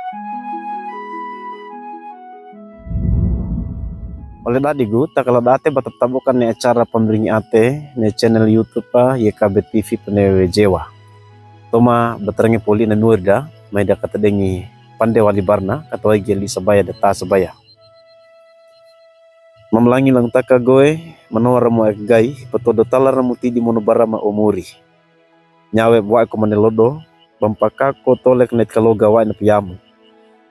Oleh tadi gu, tak kalau date batap tabukan nih acara pembering ate nih channel YouTube YKB TV penewe Jewa. Toma baterangnya poli na nuirda, may da kata dengi pande wali barna atau geli sebaya data sebaya. Mamlangi lang taka goe manora mo gai petodo talara muti di monobara ma umuri. Nyawe buat ko manelodo bampaka ko tolek net kaloga wa na piyamu.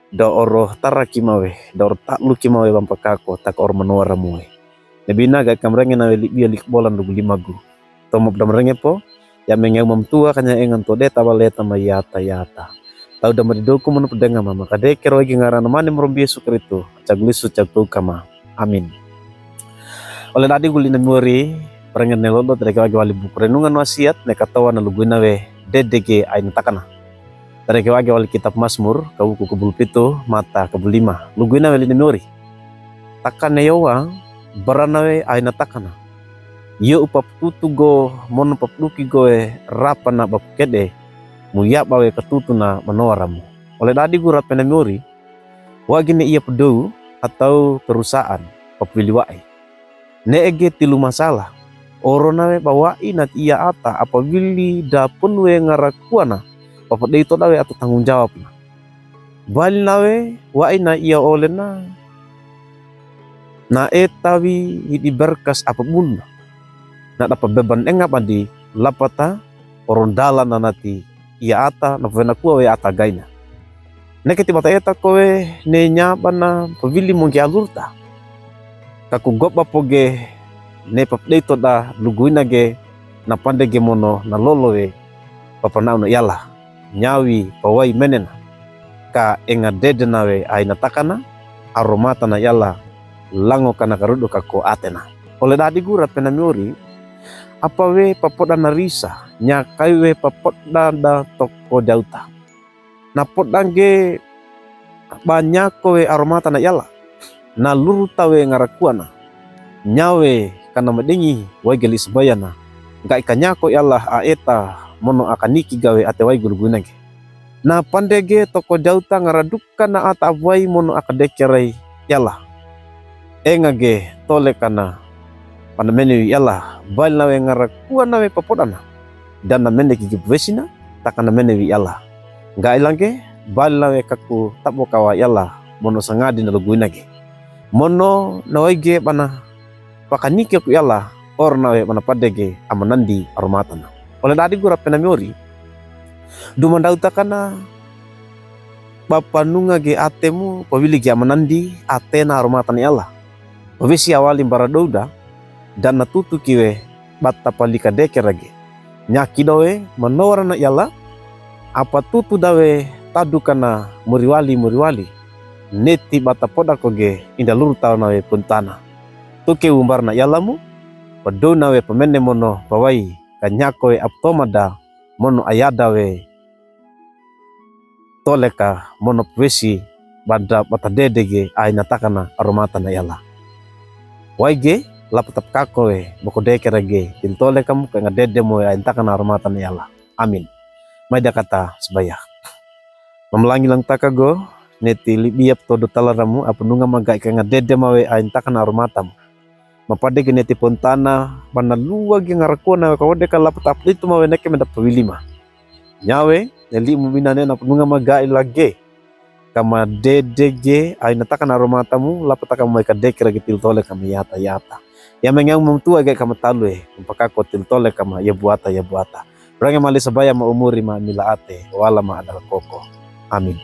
Da oro taraki mawe, da oro taklu kimawe bampakako tak oro manora moe. Nebina gak kamrenge na bia lik bolan lugu limagu. Tomop damrenge po, ya mengau mamtua kanya engan to deta baleta ma yata yata. Tau da maridoku manu pedenga mama kade kero lagi ngarana mane merombie sukritu. Caglisu cagtu kama. Amin. Oleh tadi guli nemuri perengen nelodo tereka lagi wali buku renungan wasiat nekatawa na lugu nawe DDG ain takana. Tereke wage wali kitab Mazmur kau kebul pitu mata kebul 5 luguina wali nemori takane yowa baranawe aina takana yo upap tutu go mon upap luki goe rapana bab kede muya bawe ketutu na manoramu. Oleh tadi gurat penemori wage ne ia pedou atau perusahaan papili wae ne ege tilu masalah oronawe bawai nat ia ata apabili dapun we ngarakuana Papa itu dawe atau tanggung jawab na. Bali nawe wa ina ia oleh na etawi hidi berkas apapun na dapat beban engap adi lapata orondala na nati ia ata na vena kuwa we ata gaina. Neketi bata eta kowe ne nyaba na pavili mongki alurta. Kaku gop bapoge ne papa itu da luguina ge na pande ge mono na lolowe papa nauna yala. Nyawi pawai menen ka enga dede nawe aina takana aromata na yala lango kana karudo kako atena. Oleh dadi gurat penamiori apa we papoda na risa nyakai we papoda da toko jauta na podange banyak we aromata na yala na luruta we ngarakuana nyawe kana madengi wai gelis bayana ga ikanyako yala aeta mono akaniki gawe atewai gulu-guna ge. Na pandege toko jauta ngaraduka na ata abwai mono akadekerai yala. Enga ge tole kana pandamene yala bal nawe ngarakua nawe papodana. Dan na mene gigi vesina takana mene wi yala. Nga ilange bal nawe kaku tabo kawa yala mono sangadi na luguina ge. Mono nawe ge bana pakaniki ku yala or nawe bana padege amanandi aromatana. Oleh tadi gura penamiori dumandau takana bapa nunga ge atemu pawili ge amanandi atena aromatan yala pavisi awali baradouda dan natutu kiwe bata palika deke rage nyaki dawe manora na yala apa tutu dawe tadu kana muriwali neti bata poda koge inda luru tau nawe puntana tuke umbar na yalamu pado nawe pemene mono pawai kanyakoe aptomada mono ayadawe toleka mono pwesi bada bata dedege aina takana aromata na yala. Waige lapatap kakoe boko dekerage tintole kamu kaya dede mo aina takana aromata na yala. Amin. May kata sebaya. Mamlangi lang takago neti libiap todo talaramu apununga magai kaya dede mawe aina takana aromatamu. Mapade geneti pontana bana luwag yang ngarakuna kawade ka laptop itu mawe neke mendap pawilima nyawe neli mubinane na pununga magai lagi kama DDG ay natakan aromatamu lapataka mo ka dekra gitil tole kama yata ya mengang mamtua gay kama talwe umpakako til tole kama ya buata berangnya mali sabaya ma umuri ma milaate wala ma adal koko. Amin.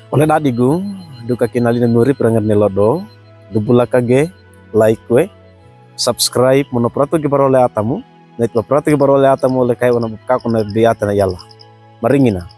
Oleh dadigu duka kinali na muri perangan nelodo dubula kage like we, subscribe, monoprato gibarole atamu, net paprato gibarole atamu oleh kayo na bukako na biyata na yala. Maringina.